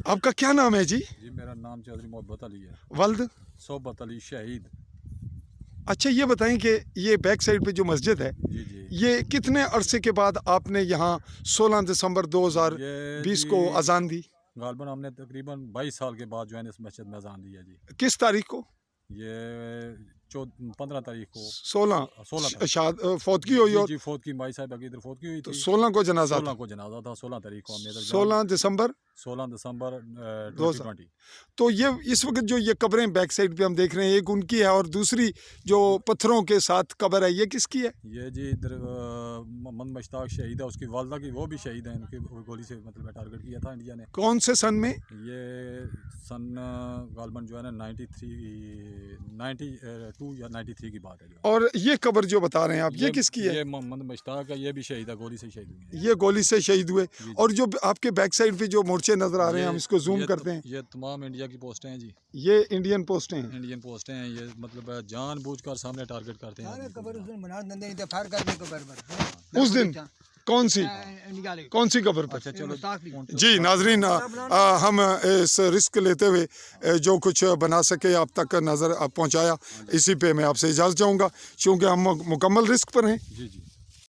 आपका क्या नाम है जी? जी मेरा नाम चौधरी मोहब्बत अली है। वल्द? सोबत अली शहीद। अच्छा ये बताएं कि ये बैक साइड पे जो मस्जिद है, जी जी। ये कितने अरसे के बाद आपने यहाँ 16 दिसंबर ये 2020 जी को अजान दी? गालबन हमने तकरीबन 22 साल के बाद जो है इस मस्जिद में अजान दी है जी। किस तारीख को? ये 15 तारीख को। 16 16 तारीख। फौतगी हुई, जी और जी फौत की माई साहब की इधर फौत की हुई तो थी। 16 को जनाजा 16 था। को जनाजा था। 16 तारीख को हमने इधर जान। 16 दिसंबर 16 दिसंबर 2000। 2020। तो ये इस वक्त जो ये कब्रें बैक साइड पे हम देख रहे हैं, एक उनकी है और दूसरी जो पत्थरों के साथ कब्र है, ये किसकी है? ये जी इधर मोहम्मद मुश्ताक शहीद है, उसकी वालदा की, वो भी शहीद है। उनकी गोली से मतलब टारगेट किया था इंडिया ने। कौन से सन में? ये सन गालबन जो है ना 92 या 93 की बात है जो। और ये कब्र जो बता रहे हैं आप, ये किसकी है? ये मोहम्मद मुश्ताक है, ये भी शहीद है, गोली से शहीद हुई है। ये गोली से शहीद हुए। जी जी। और जो आपके बैक साइड पे जो मोर्चे नजर आ रहे हैं, हम इसको जूम करते हैं, ये तमाम इंडिया की पोस्टें हैं जी। ये इंडियन पोस्टें हैं। इंडियन पोस्टें हैं। ये मतलब जानबूझकर सामने टारगेट करते हैं। उस दिन कौन सी कब्र पर? अच्छा चलो। जी नाजरीन, हम इस रिस्क लेते हुए जो कुछ बना सके आप तक नज़र पहुंचाया, इसी पे मैं आपसे इजाज़त चाहूँगा, क्योंकि हम मुकम्मल रिस्क पर हैं। जी जी।